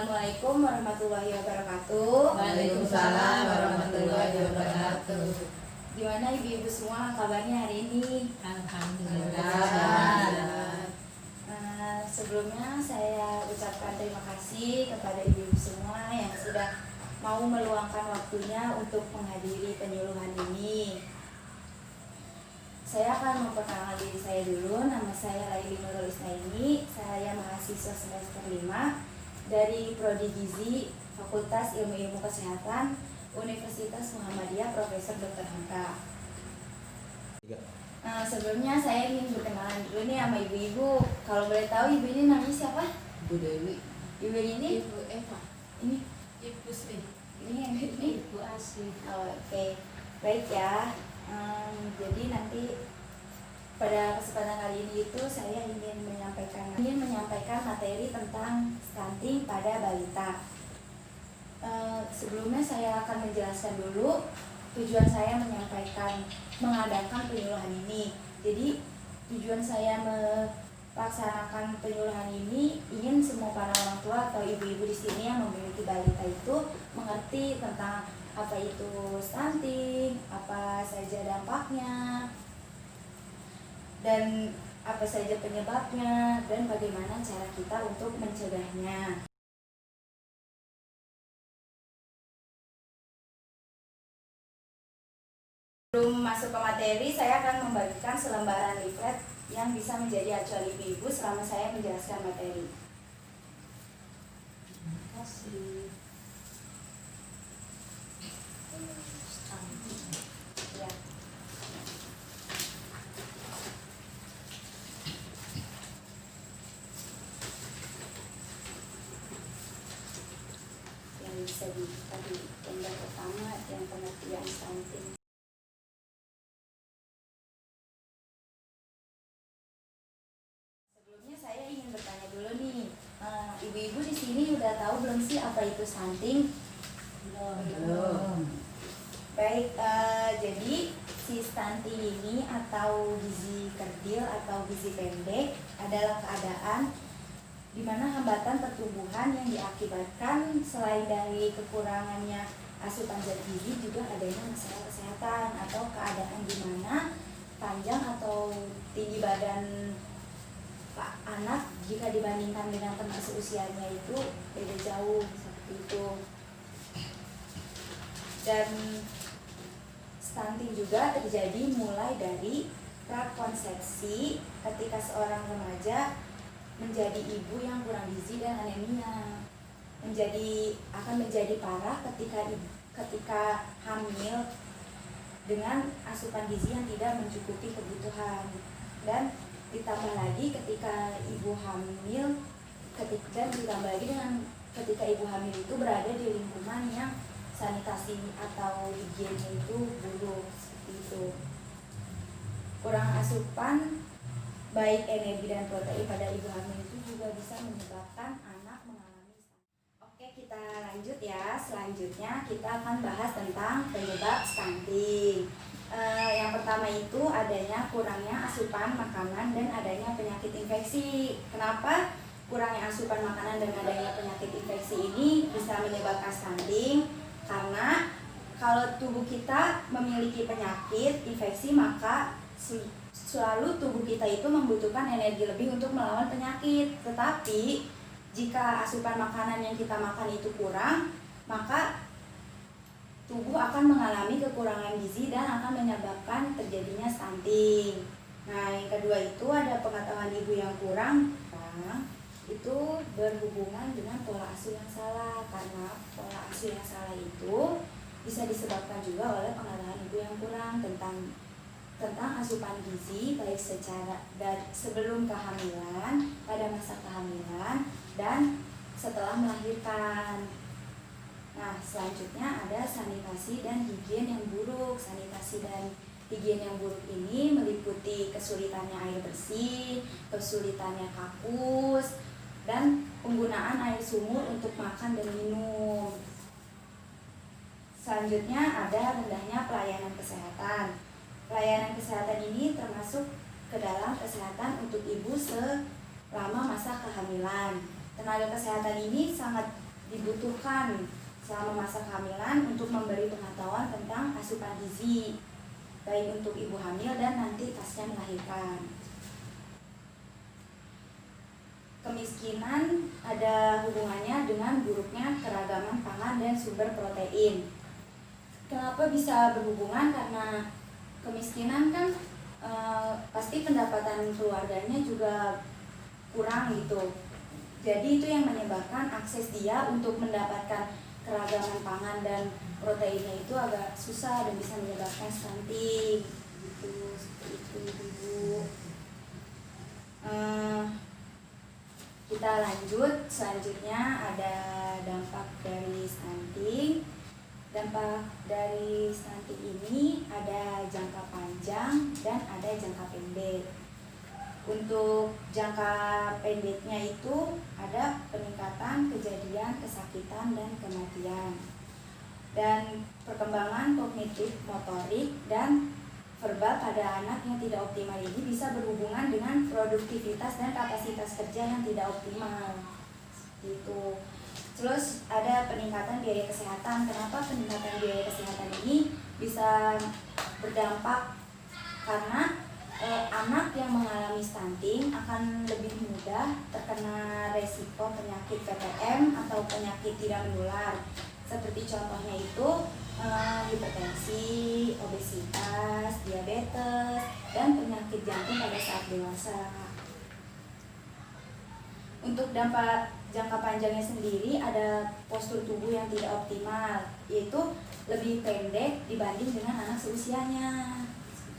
Assalamualaikum warahmatullahi wabarakatuh. Waalaikumsalam warahmatullahi wabarakatuh. Gimana ibu-ibu semua kabarnya hari ini? Alhamdulillah. Sebelumnya saya ucapkan terima kasih kepada ibu-ibu semua yang sudah mau meluangkan waktunya untuk menghadiri penyuluhan ini. Saya akan memperkenalkan diri saya dulu. Nama saya Laili Nurul Isnaini. Saya mahasiswa semester 5 dari Prodi Gizi Fakultas Ilmu Kesehatan Universitas Muhammadiyah Profesor Dr. Hamka. Sebelumnya saya ingin berkenalan dulu nih sama ibu-ibu. Kalau boleh tahu ibu ini namanya siapa? Ibu Dewi. Ibu ini? Ibu Eva. Ini? Ibu Sri. Ini? Ibu Asri. Oke. Baik ya. Jadi nanti pada kesempatan kali ini itu saya ingin menyampaikan materi tentang stunting pada balita. Sebelumnya saya akan menjelaskan dulu tujuan saya mengadakan penyuluhan ini. Jadi tujuan saya melaksanakan penyuluhan ini ingin semua para orang tua atau ibu-ibu di sini yang memiliki balita itu mengerti tentang apa itu stunting, apa saja dampaknya, dan apa saja penyebabnya, dan bagaimana cara kita untuk mencegahnya. Sebelum masuk ke materi, saya akan membagikan selembaran leaflet yang bisa menjadi acuan ibu-ibu selama saya menjelaskan materi. Terima kasih. Ya. Yang bisa dibuka di tanda pertama yang pengertian stunting. Sebelumnya saya ingin bertanya dulu nih, ibu-ibu di sini udah tahu belum sih apa itu stunting? Belum. Baik, jadi si stunting ini atau gizi kerdil atau gizi pendek adalah keadaan di mana hambatan pertumbuhan yang diakibatkan selain dari kekurangannya asupan zat gizi juga adanya masalah kesehatan atau keadaan di mana panjang atau tinggi badan anak jika dibandingkan dengan teman seusianya itu beda jauh seperti itu. Dan stunting juga terjadi mulai dari prakonsepsi ketika seorang remaja menjadi ibu yang kurang gizi dan anemia. Akan menjadi parah ketika hamil dengan asupan gizi yang tidak mencukupi kebutuhan. Dan ditambah lagi ketika ibu hamil itu berada di lingkungan yang sanitasi atau higiennya itu buruk seperti itu. Kurang asupan baik energi dan protein pada ibu hamil itu juga bisa menyebabkan anak mengalami stunting. Oke, kita lanjut ya. Selanjutnya kita akan bahas tentang penyebab stunting. Yang pertama itu adanya kurangnya asupan makanan dan adanya penyakit infeksi. Kenapa kurangnya asupan makanan dan adanya penyakit infeksi ini bisa menyebabkan stunting? Karena kalau tubuh kita memiliki penyakit infeksi, maka selalu tubuh kita itu membutuhkan energi lebih untuk melawan penyakit. Tetapi jika asupan makanan yang kita makan itu kurang, maka tubuh akan mengalami kekurangan gizi dan akan menyebabkan terjadinya stunting. Nah, yang kedua itu ada pengetahuan ibu yang kurang. Itu berhubungan dengan pola asuh yang salah, karena pola asuh yang salah itu bisa disebabkan juga oleh pengetahuan ibu yang kurang tentang asupan gizi baik secara dari sebelum kehamilan, pada masa kehamilan, dan setelah melahirkan. Nah, selanjutnya ada sanitasi dan higien yang buruk. Sanitasi dan higien yang buruk ini meliputi kesulitannya air bersih, kesulitannya kakus, dan penggunaan air sumur untuk makan dan minum. Selanjutnya ada rendahnya pelayanan kesehatan. Pelayanan kesehatan ini termasuk ke dalam kesehatan untuk ibu selama masa kehamilan. Tenaga kesehatan ini sangat dibutuhkan selama masa kehamilan untuk memberi pengetahuan tentang asupan gizi baik untuk ibu hamil dan nanti pasca melahirkan. Kemiskinan ada hubungannya dengan buruknya keragaman pangan dan sumber protein. Kenapa bisa berhubungan? Karena kemiskinan kan pasti pendapatan keluarganya juga kurang gitu. Jadi itu yang menyebabkan akses dia untuk mendapatkan keragaman pangan dan proteinnya itu agak susah dan bisa menyebabkan stunting gitu, seperti itu ibu. Kita lanjut, selanjutnya ada dampak dari stunting. Dampak dari stunting ini ada jangka panjang dan ada jangka pendek. Untuk jangka pendeknya itu ada peningkatan kejadian kesakitan dan kematian, dan perkembangan kognitif, motorik, dan verbal pada anak yang tidak optimal ini bisa berhubungan dengan produktivitas dan kapasitas kerja yang tidak optimal gitu. Terus ada peningkatan biaya kesehatan. Kenapa peningkatan biaya kesehatan ini bisa berdampak? Karena anak yang mengalami stunting akan lebih mudah terkena resiko penyakit PTM atau penyakit tidak menular. Seperti contohnya itu hipertensi, obesitas, diabetes, dan penyakit jantung pada saat dewasa. Untuk dampak jangka panjangnya sendiri ada postur tubuh yang tidak optimal, yaitu lebih pendek dibanding dengan anak seusianya.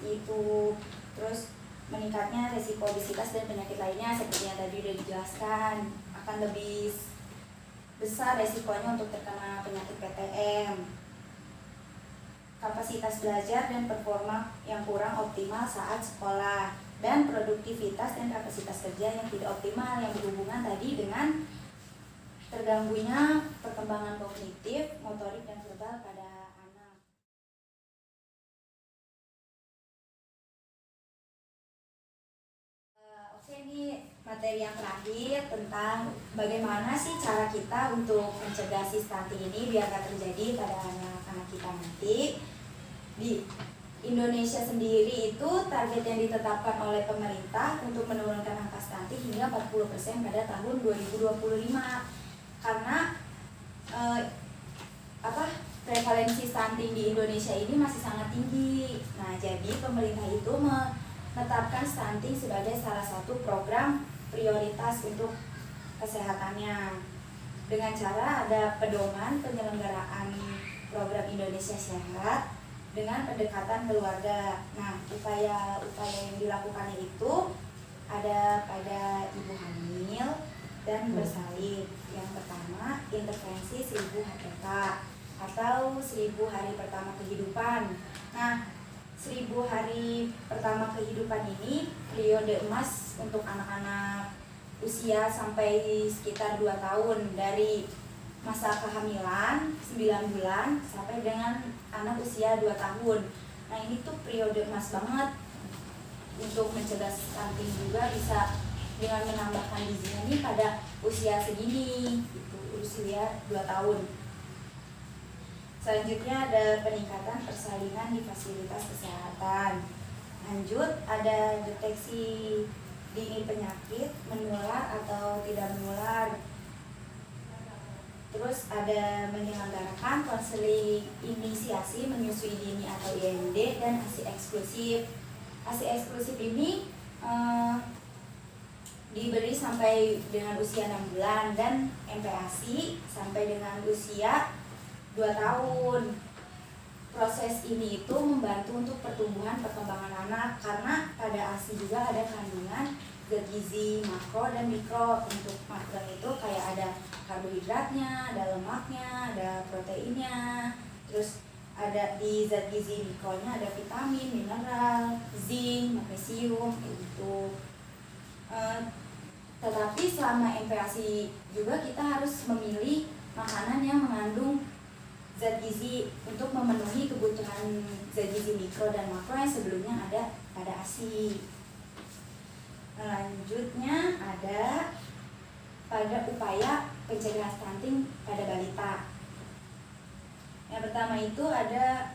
Itu terus meningkatnya resiko obesitas dan penyakit lainnya seperti yang tadi sudah dijelaskan, akan lebih besar resikonya untuk terkena penyakit PTM. Kapasitas belajar dan performa yang kurang optimal saat sekolah, dan produktivitas dan kapasitas kerja yang tidak optimal yang berhubungan tadi dengan terganggunya perkembangan kognitif, motorik, dan verbal pada anak. Oke, ini materi yang terakhir tentang bagaimana sih cara kita untuk mencegah si stunting ini biar gak terjadi pada anak-anak kita nanti. Di Indonesia sendiri itu target yang ditetapkan oleh pemerintah untuk menurunkan angka stunting hingga 40% pada tahun 2025. Karena prevalensi stunting di Indonesia ini masih sangat tinggi. Nah, jadi pemerintah itu menetapkan stunting sebagai salah satu program prioritas untuk kesehatannya dengan cara ada pedoman penyelenggaraan program Indonesia Sehat dengan pendekatan keluarga. Nah, upaya-upaya yang dilakukannya itu ada pada ibu hamil dan bersalin. Yang pertama, intervensi 1000 HPK atau 1000 hari pertama kehidupan. Nah, 1000 hari pertama kehidupan ini periode emas untuk anak-anak usia sampai sekitar 2 tahun, dari masa kehamilan 9 bulan sampai dengan anak usia 2 tahun. Nah, ini tuh periode emas banget untuk mencegah stunting, juga bisa dengan menambahkan gizinya nih pada usia segini gitu, usia 2 tahun. Selanjutnya ada peningkatan persalinan di fasilitas kesehatan. Lanjut, ada deteksi dini penyakit menular atau tidak menular. Terus ada menyelenggarakan konseling inisiasi menyusui dini atau IMD dan ASI eksklusif. ASI eksklusif ini diberi sampai dengan usia 6 bulan dan MPASI sampai dengan usia 2 tahun. Proses ini itu membantu untuk pertumbuhan perkembangan anak, karena pada ASI juga ada kandungan zat gizi makro dan mikro. Untuk makro itu kayak ada karbohidratnya, ada lemaknya, ada proteinnya. Terus ada di zat gizi mikronya ada vitamin, mineral, zinc, magnesium gitu. Tetapi selama MPASI juga kita harus memilih makanan yang mengandung zat gizi untuk memenuhi kebutuhan zat gizi mikro dan makro yang sebelumnya ada pada ASI. Selanjutnya ada pada upaya pencegahan stunting pada pertama itu ada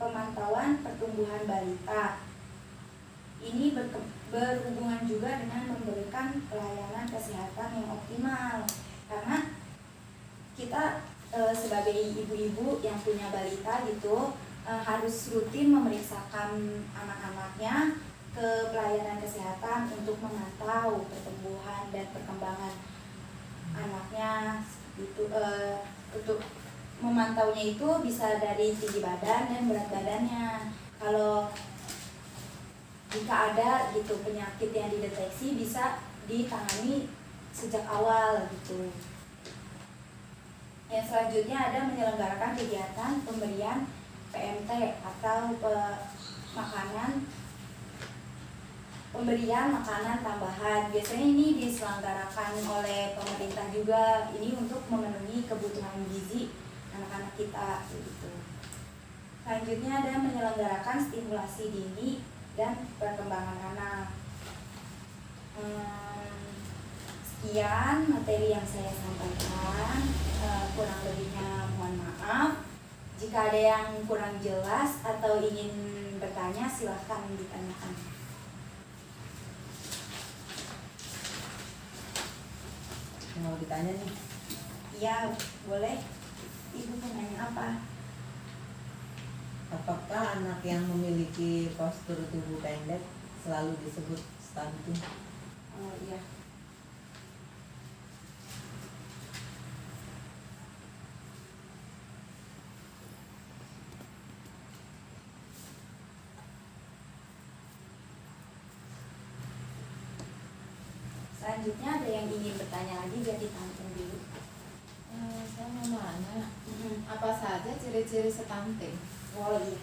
pemantauan pertumbuhan balita. Ini berhubungan juga dengan memberikan pelayanan kesehatan yang optimal, karena kita sebagai ibu-ibu yang punya balita gitu harus rutin memeriksakan anak-anaknya ke pelayanan kesehatan untuk memantau pertumbuhan dan perkembangan anaknya gitu. Untuk memantaunya itu bisa dari tinggi badan dan berat badannya. Kalau jika ada gitu penyakit yang dideteksi bisa ditangani sejak awal gitu. Yang selanjutnya ada menyelenggarakan kegiatan pemberian PMT atau pemberian makanan tambahan. Biasanya ini diselenggarakan oleh pemerintah juga, ini untuk memenuhi kebutuhan gizi anak-anak kita gitu. Selanjutnya ada menyelenggarakan stimulasi dini dan perkembangan anak. Sekian materi yang saya sampaikan, kurang lebihnya mohon maaf. Jika ada yang kurang jelas atau ingin bertanya, silahkan ditanyakan. Mau ditanya nih? Iya, boleh. Ibu mau nanya apa? Apakah anak yang memiliki postur tubuh pendek selalu disebut stunting? Oh iya. Selanjutnya ada yang ingin bertanya lagi, jadi tampung dulu. Saya mau nanya, apa saja ciri-ciri stunting? Oh iya.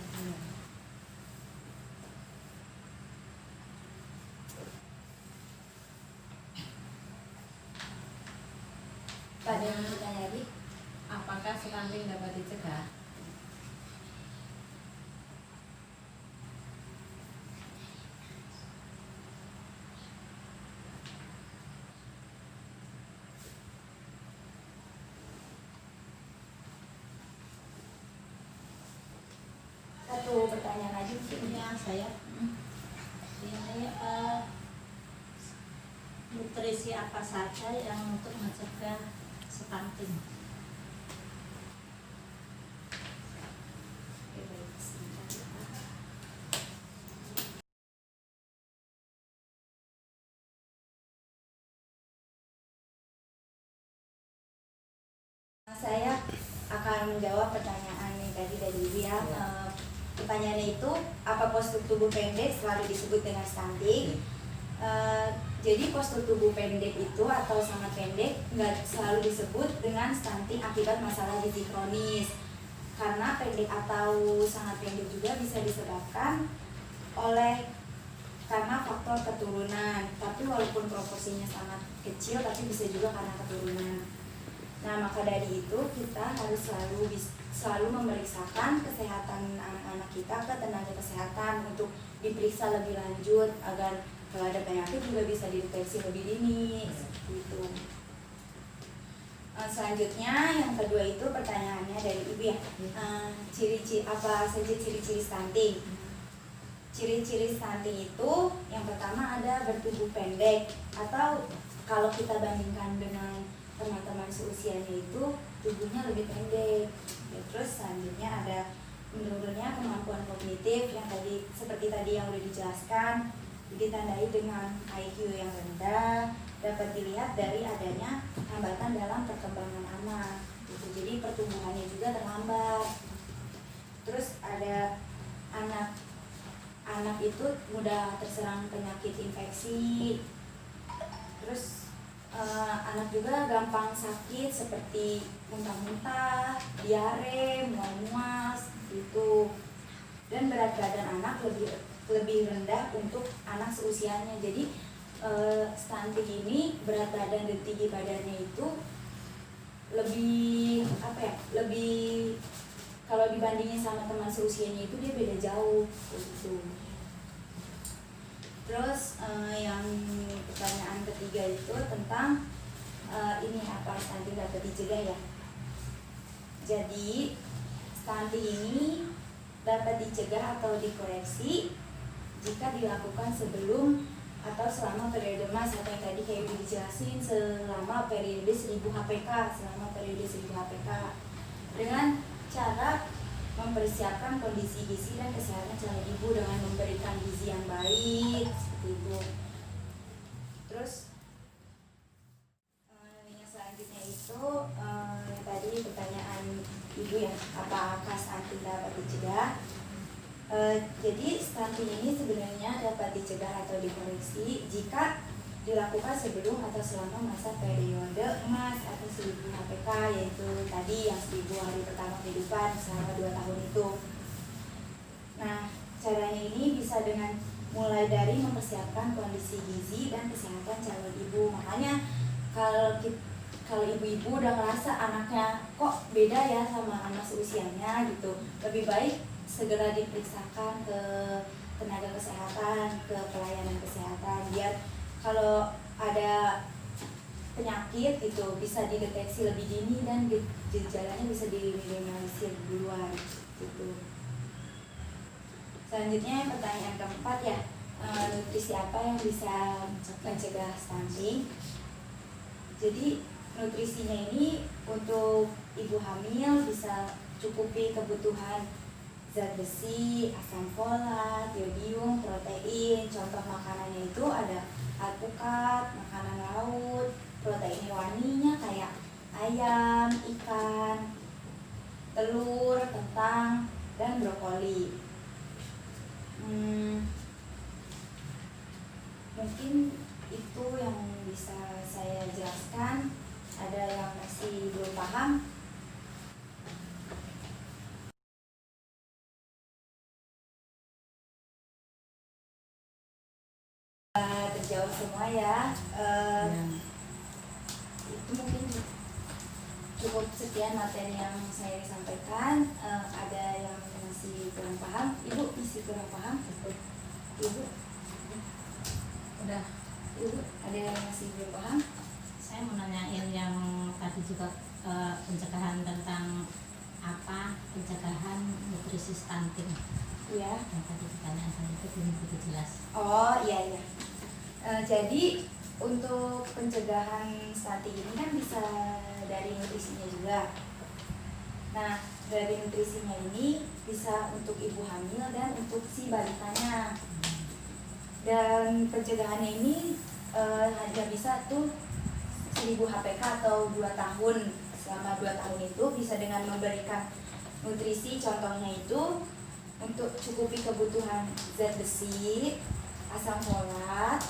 Ada yang bertanya lagi? Apakah stunting dapat dicegah? Satu pertanyaan lagi mungkin. Ya, saya ini nutrisi apa saja yang untuk mencegah stunting? Oke, baik. Sebentar ya. Saya akan menjawab pertanyaan yang tadi dari Ibu ya. Pertanyaannya itu, apa postur tubuh pendek selalu disebut dengan stunting? Jadi postur tubuh pendek itu atau sangat pendek nggak selalu disebut dengan stunting akibat masalah gizi kronis, karena pendek atau sangat pendek juga bisa disebabkan karena faktor keturunan. Tapi walaupun proporsinya sangat kecil, tapi bisa juga karena keturunan. Nah, maka dari itu kita harus selalu memeriksakan kesehatan anak-anak kita ke tenaga kesehatan untuk diperiksa lebih lanjut agar kalau ada penyakit juga bisa dideteksi lebih dini seperti itu. Selanjutnya yang kedua itu pertanyaannya dari Ibu ya. Ciri-ciri apa saja ciri-ciri stunting? Ciri-ciri stunting itu yang pertama ada bertubuh pendek, atau kalau kita bandingkan dengan teman-teman seusianya itu tubuhnya lebih pendek. Ya, terus selanjutnya ada menurunnya kemampuan kognitif yang tadi seperti tadi yang udah dijelaskan, ditandai dengan IQ yang rendah, dapat dilihat dari adanya hambatan dalam perkembangan anak. Gitu. Jadi pertumbuhannya juga terlambat. Terus ada anak itu mudah terserang penyakit infeksi. Terus anak juga gampang sakit seperti muntah-muntah, diare, mual-mual gitu. Dan berat badan anak lebih rendah untuk anak seusianya. Jadi stunting ini berat badan dan tinggi badannya itu lebih lebih kalau dibandingin sama teman seusianya itu dia beda jauh gitu. Terus yang pertanyaan ketiga itu tentang ini apa stunting dapat dicegah ya. Jadi stunting ini dapat dicegah atau dikoreksi jika dilakukan sebelum atau selama periode emas atau yang tadi kayak udah dijelasin selama periode 1000 HPK dengan cara mempersiapkan kondisi gizi dan kesehatan calon ibu dengan memberikan gizi yang baik seperti itu. Terus yang selanjutnya itu yang tadi pertanyaan ibu ya, apakah stunting dapat dicegah? Jadi stunting ini sebenarnya dapat dicegah atau dikoreksi jika dilakukan sebelum atau selama masa periode emas atau 1000 HPK, yaitu tadi yang 1000 hari pertama kehidupan selama 2 tahun itu. Nah, caranya ini bisa dengan mulai dari mempersiapkan kondisi gizi dan kesehatan calon ibu. Makanya kalau ibu-ibu udah ngerasa anaknya kok beda ya sama anak seusianya gitu, lebih baik segera diperiksakan ke tenaga kesehatan, ke pelayanan kesehatan, biar kalau ada penyakit itu bisa dideteksi lebih dini dan gejalanya bisa diminimalisir duluan gitu. Selanjutnya pertanyaan keempat ya, nutrisi apa yang bisa mencegah stunting? Jadi nutrisinya ini untuk ibu hamil bisa cukupi kebutuhan zat besi, asam folat, yodium, protein. Contoh makanannya itu ada alpukat, makanan laut, protein hewaninya kayak ayam, ikan, telur, kentang, dan brokoli. Mungkin itu yang bisa saya jelaskan. Ada yang masih belum paham? Terjawab semua ya. Itu mungkin cukup sekian materi yang saya sampaikan. Ada yang masih kurang paham? Ibu masih kurang paham? Ibu? Udah. Ibu ada yang masih belum paham? Saya mau nanyain yang tadi juga pencegahan tentang apa pencegahan nutrisi stunting. Iya. Yang tadi pertanyaan saya itu belum begitu jelas. Oh iya. Jadi untuk pencegahan stunting ini kan bisa dari nutrisinya juga. Nah, dari nutrisinya ini bisa untuk ibu hamil dan untuk si balitanya. Dan pencegahannya ini hanya bisa tuh 1000 HPK atau 2 tahun. Selama 2 tahun itu bisa dengan memberikan nutrisi, contohnya itu untuk cukupi kebutuhan zat besi, asam folat,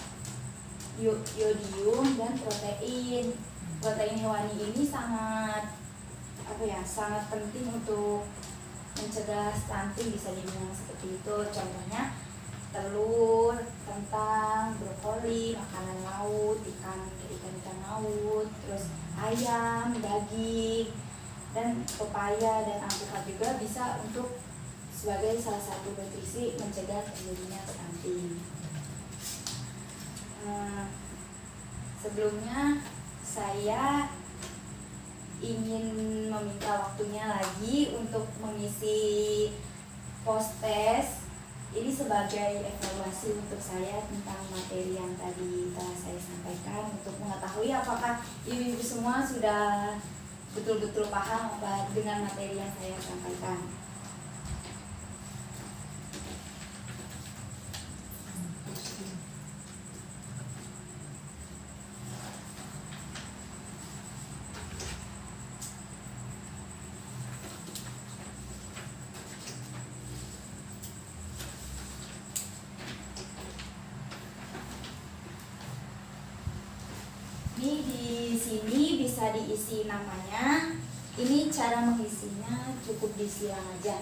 yodium, dan protein. Protein hewani ini sangat penting untuk mencegah stunting, bisa dibilang seperti itu. Contohnya telur, kentang, brokoli, makanan laut, ikan laut, terus ayam, daging, dan pepaya dan alpukat juga bisa untuk sebagai salah satu nutrisi mencegah terjadinya stunting. Sebelumnya saya ingin meminta waktunya lagi untuk mengisi post test. Ini sebagai evaluasi untuk saya tentang materi yang tadi telah saya sampaikan, untuk mengetahui apakah ibu-ibu semua sudah betul-betul paham apa dengan materi yang saya sampaikan. Ini di sini bisa diisi namanya. Ini cara mengisinya cukup disilang aja.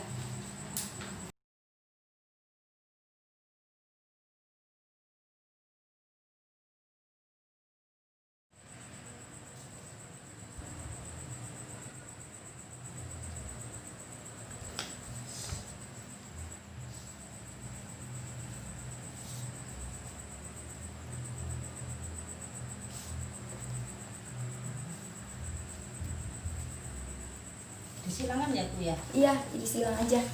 Disilangan ya Bu ya? Iya, disilang aja.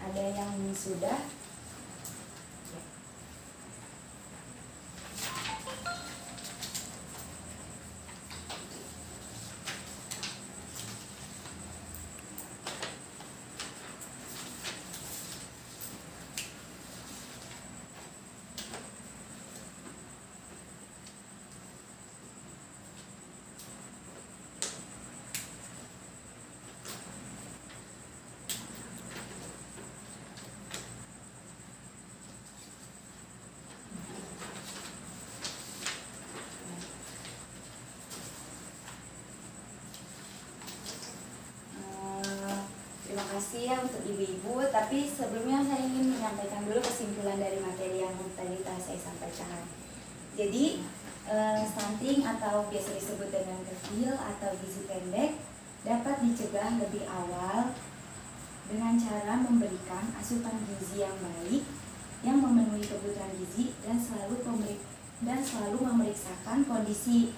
Ada yang sudah? Terima kasih ya untuk ibu-ibu, tapi sebelumnya saya ingin menyampaikan dulu kesimpulan dari materi yang tadi telah saya sampaikan. Jadi, stunting atau biasa disebut dengan kecil atau gizi pendek dapat dicegah lebih awal dengan cara memberikan asupan gizi yang baik yang memenuhi kebutuhan gizi dan selalu memeriksakan kondisi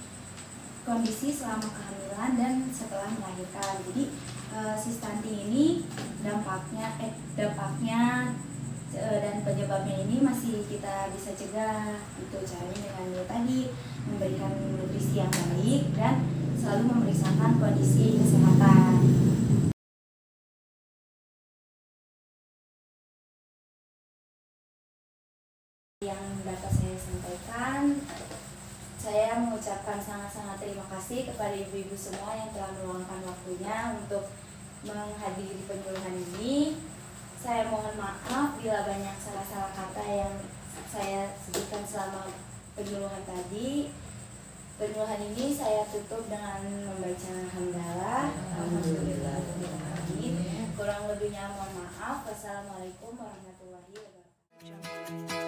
selama kehamilan dan setelah melahirkan. Jadi si stunting ini dampaknya dan penyebabnya ini masih kita bisa cegah. Itu caranya dengan tadi memberikan nutrisi yang baik dan selalu memeriksakan kondisi kesehatan. Yang dapat saya sampaikan, saya mengucapkan sangat-sangat terima kasih kepada ibu-ibu semua yang telah meluangkan waktunya untuk menghadiri penyuluhan ini. Saya mohon maaf bila banyak salah-salah kata yang saya sebutkan selama penyuluhan tadi. Penyuluhan ini saya tutup dengan membaca hamdalah. Alhamdulillahirobbilalamin. Kurang lebihnya mohon maaf. Wassalamualaikum warahmatullahi wabarakatuh.